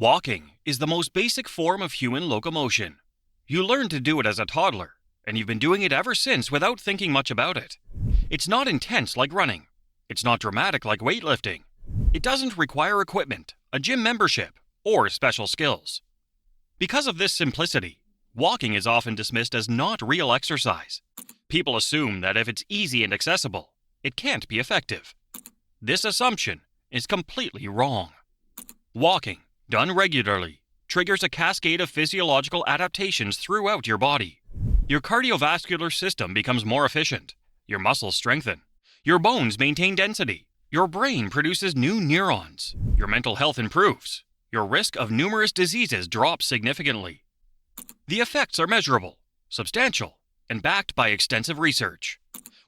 Walking is the most basic form of human locomotion. You learned to do it as a toddler, and you've been doing it ever since without thinking much about it. It's not intense like running. It's not dramatic like weightlifting. It doesn't require equipment, a gym membership, or special skills. Because of this simplicity, walking is often dismissed as not real exercise. People assume that if it's easy and accessible, it can't be effective. This assumption is completely wrong. Walking, done regularly, triggers a cascade of physiological adaptations throughout your body. Your cardiovascular system becomes more efficient, your muscles strengthen, your bones maintain density, your brain produces new neurons, your mental health improves, your risk of numerous diseases drops significantly. The effects are measurable, substantial, and backed by extensive research.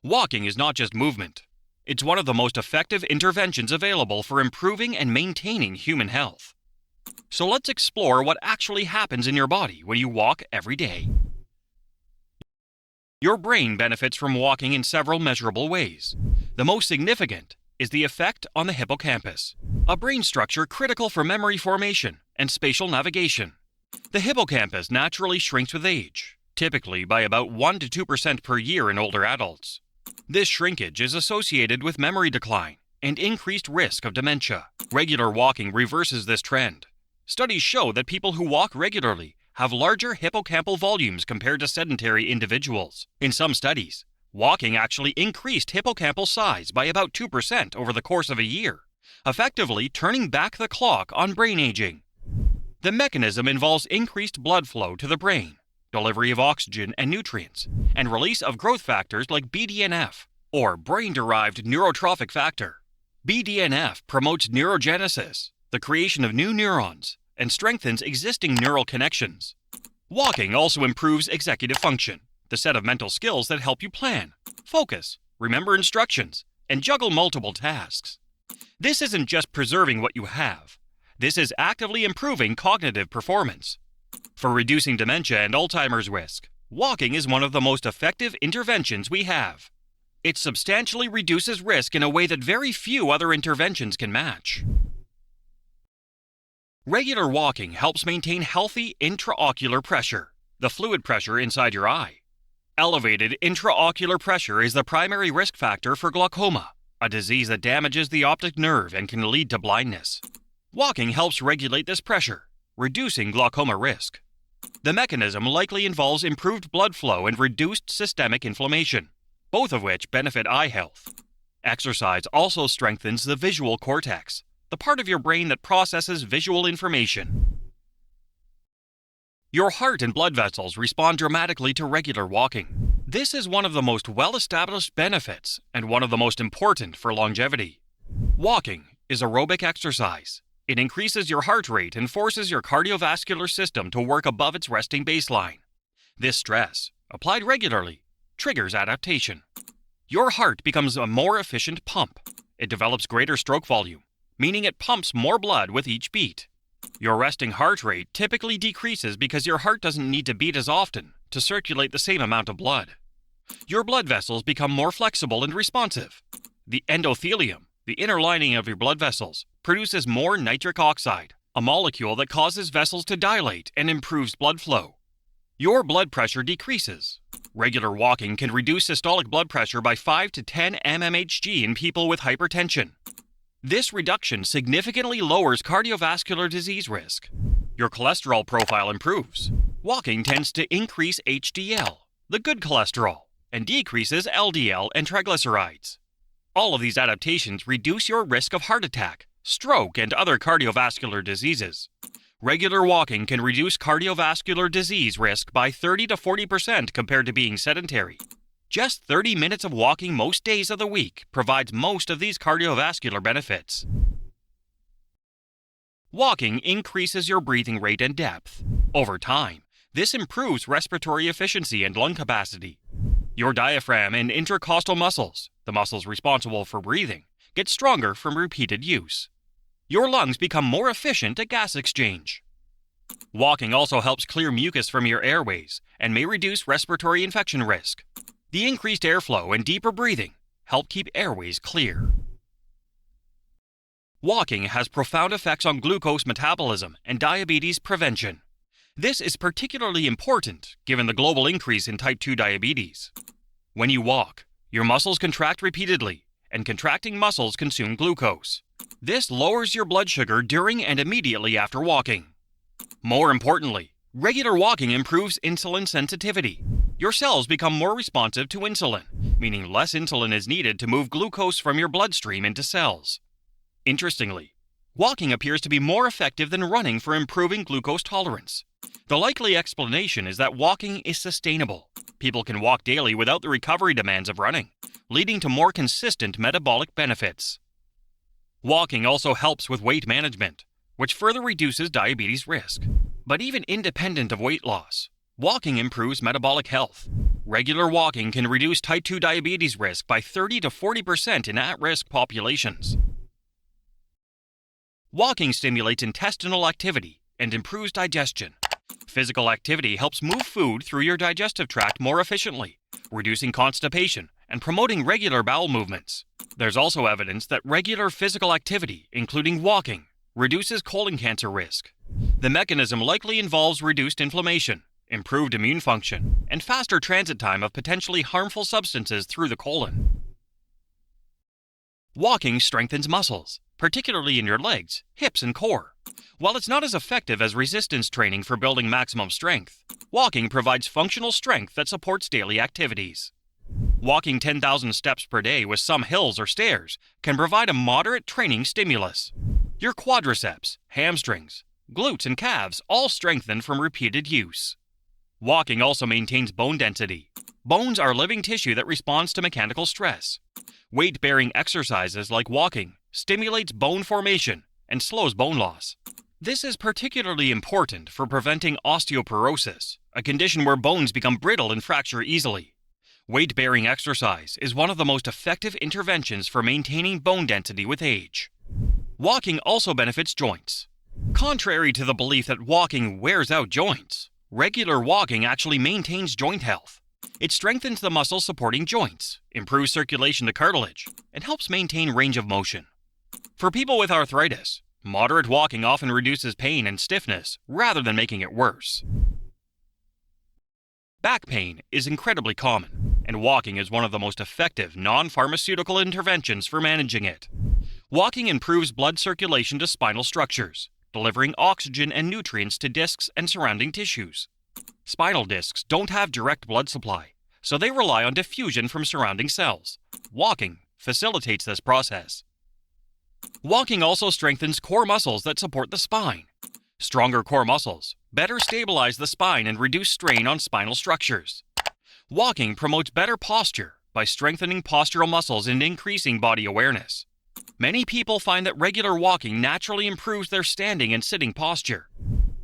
Walking is not just movement. It's one of the most effective interventions available for improving and maintaining human health. So let's explore what actually happens in your body when you walk every day. Your brain benefits from walking in several measurable ways. The most significant is the effect on the hippocampus, a brain structure critical for memory formation and spatial navigation. The hippocampus naturally shrinks with age, typically by about 1 to 2% per year in older adults. This shrinkage is associated with memory decline and increased risk of dementia. Regular walking reverses this trend. Studies show that people who walk regularly have larger hippocampal volumes compared to sedentary individuals. In some studies, walking actually increased hippocampal size by about 2% over the course of a year, effectively turning back the clock on brain aging. The mechanism involves increased blood flow to the brain, delivery of oxygen and nutrients, and release of growth factors like BDNF, or brain-derived neurotrophic factor. BDNF promotes neurogenesis, the creation of new neurons, and strengthens existing neural connections. Walking also improves executive function, the set of mental skills that help you plan, focus, remember instructions, and juggle multiple tasks. This isn't just preserving what you have. This is actively improving cognitive performance. For reducing dementia and Alzheimer's risk, walking is one of the most effective interventions we have. It substantially reduces risk in a way that very few other interventions can match. Regular walking helps maintain healthy intraocular pressure, the fluid pressure inside your eye. Elevated intraocular pressure is the primary risk factor for glaucoma, a disease that damages the optic nerve and can lead to blindness. Walking helps regulate this pressure, reducing glaucoma risk. The mechanism likely involves improved blood flow and reduced systemic inflammation, both of which benefit eye health. Exercise also strengthens the visual cortex, the part of your brain that processes visual information. Your heart and blood vessels respond dramatically to regular walking. This is one of the most well-established benefits and one of the most important for longevity. Walking is aerobic exercise. It increases your heart rate and forces your cardiovascular system to work above its resting baseline. This stress, applied regularly, triggers adaptation. Your heart becomes a more efficient pump. It develops greater stroke volume, meaning it pumps more blood with each beat. Your resting heart rate typically decreases because your heart doesn't need to beat as often to circulate the same amount of blood. Your blood vessels become more flexible and responsive. The endothelium, the inner lining of your blood vessels, produces more nitric oxide, a molecule that causes vessels to dilate and improves blood flow. Your blood pressure decreases. Regular walking can reduce systolic blood pressure by 5 to 10 mmHg in people with hypertension. This reduction significantly lowers cardiovascular disease risk. Your cholesterol profile improves. Walking tends to increase HDL, the good cholesterol, and decreases LDL and triglycerides. All of these adaptations reduce your risk of heart attack, stroke, and other cardiovascular diseases. Regular walking can reduce cardiovascular disease risk by 30 to 40% compared to being sedentary. Just 30 minutes of walking most days of the week provides most of these cardiovascular benefits. Walking increases your breathing rate and depth. Over time, this improves respiratory efficiency and lung capacity. Your diaphragm and intercostal muscles, the muscles responsible for breathing, get stronger from repeated use. Your lungs become more efficient at gas exchange. Walking also helps clear mucus from your airways and may reduce respiratory infection risk. The increased airflow and deeper breathing help keep airways clear. Walking has profound effects on glucose metabolism and diabetes prevention. This is particularly important given the global increase in type 2 diabetes. When you walk, your muscles contract repeatedly, and contracting muscles consume glucose. This lowers your blood sugar during and immediately after walking. More importantly, regular walking improves insulin sensitivity. Your cells become more responsive to insulin, meaning less insulin is needed to move glucose from your bloodstream into cells. Interestingly, walking appears to be more effective than running for improving glucose tolerance. The likely explanation is that walking is sustainable. People can walk daily without the recovery demands of running, leading to more consistent metabolic benefits. Walking also helps with weight management, which further reduces diabetes risk. But even independent of weight loss, walking improves metabolic health. Regular walking can reduce type 2 diabetes risk by 30 to 40% in at-risk populations. Walking stimulates intestinal activity and improves digestion. Physical activity helps move food through your digestive tract more efficiently, reducing constipation and promoting regular bowel movements. There's also evidence that regular physical activity, including walking, reduces colon cancer risk. The mechanism likely involves reduced inflammation, improved immune function, and faster transit time of potentially harmful substances through the colon. Walking strengthens muscles, particularly in your legs, hips, and core. While it's not as effective as resistance training for building maximum strength, walking provides functional strength that supports daily activities. Walking 10,000 steps per day with some hills or stairs can provide a moderate training stimulus. Your quadriceps, hamstrings, glutes, and calves all strengthen from repeated use. Walking also maintains bone density. Bones are living tissue that responds to mechanical stress. Weight-bearing exercises like walking stimulates bone formation and slows bone loss. This is particularly important for preventing osteoporosis, a condition where bones become brittle and fracture easily. Weight-bearing exercise is one of the most effective interventions for maintaining bone density with age. Walking also benefits joints. Contrary to the belief that walking wears out joints, regular walking actually maintains joint health. It strengthens the muscles supporting joints, improves circulation to cartilage, and helps maintain range of motion. For people with arthritis, moderate walking often reduces pain and stiffness rather than making it worse. Back pain is incredibly common, and walking is one of the most effective non-pharmaceutical interventions for managing it. Walking improves blood circulation to spinal structures, delivering oxygen and nutrients to discs and surrounding tissues. Spinal discs don't have direct blood supply, so they rely on diffusion from surrounding cells. Walking facilitates this process. Walking also strengthens core muscles that support the spine. Stronger core muscles better stabilize the spine and reduce strain on spinal structures. Walking promotes better posture by strengthening postural muscles and increasing body awareness. Many people find that regular walking naturally improves their standing and sitting posture.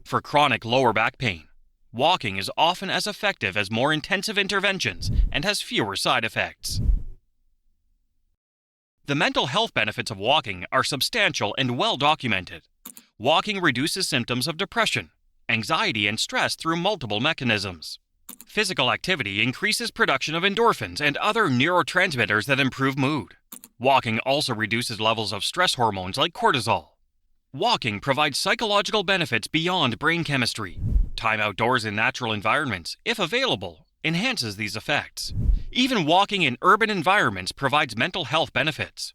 For chronic lower back pain, walking is often as effective as more intensive interventions and has fewer side effects. The mental health benefits of walking are substantial and well documented. Walking reduces symptoms of depression, anxiety, and stress through multiple mechanisms. Physical activity increases production of endorphins and other neurotransmitters that improve mood. Walking also reduces levels of stress hormones like cortisol. Walking provides psychological benefits beyond brain chemistry. Time outdoors in natural environments, if available, enhances these effects. Even walking in urban environments provides mental health benefits.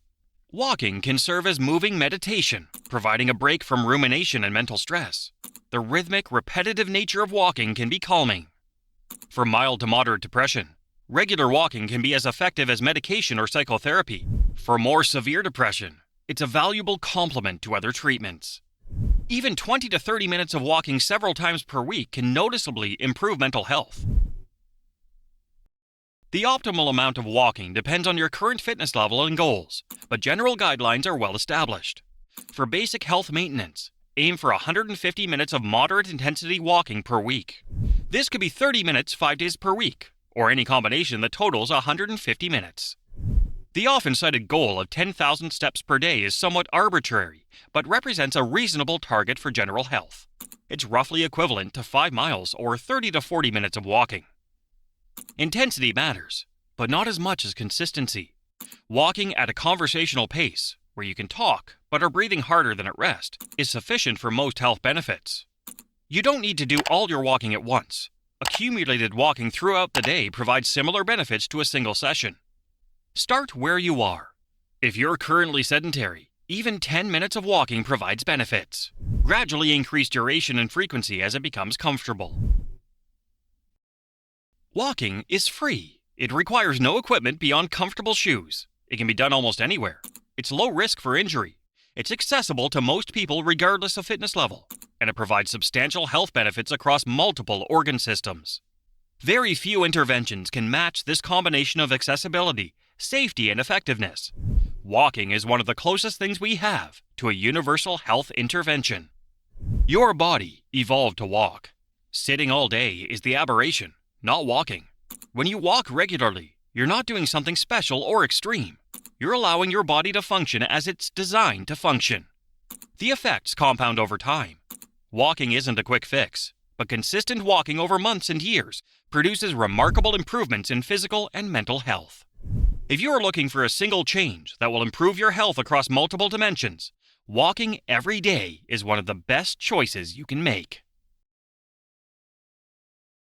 Walking can serve as moving meditation, providing a break from rumination and mental stress. The rhythmic, repetitive nature of walking can be calming. For mild to moderate depression, regular walking can be as effective as medication or psychotherapy. For more severe depression, it's a valuable complement to other treatments. Even 20 to 30 minutes of walking several times per week can noticeably improve mental health. The optimal amount of walking depends on your current fitness level and goals, but general guidelines are well established. For basic health maintenance, aim for 150 minutes of moderate intensity walking per week. This could be 30 minutes 5 days per week, or any combination that totals 150 minutes. The often cited goal of 10,000 steps per day is somewhat arbitrary, but represents a reasonable target for general health. It's roughly equivalent to 5 miles or 30 to 40 minutes of walking. Intensity matters, but not as much as consistency. Walking at a conversational pace, where you can talk but are breathing harder than at rest, is sufficient for most health benefits. You don't need to do all your walking at once. Accumulated walking throughout the day provides similar benefits to a single session. Start where you are. If you're currently sedentary, even 10 minutes of walking provides benefits. Gradually increase duration and frequency as it becomes comfortable. Walking is free. It requires no equipment beyond comfortable shoes. It can be done almost anywhere. It's low risk for injury. It's accessible to most people regardless of fitness level, and it provides substantial health benefits across multiple organ systems. Very few interventions can match this combination of accessibility, safety, and effectiveness. Walking is one of the closest things we have to a universal health intervention. Your body evolved to walk. Sitting all day is the aberration, not walking. When you walk regularly, you're not doing something special or extreme. You're allowing your body to function as it's designed to function. The effects compound over time. Walking isn't a quick fix, but consistent walking over months and years produces remarkable improvements in physical and mental health. If you are looking for a single change that will improve your health across multiple dimensions, walking every day is one of the best choices you can make.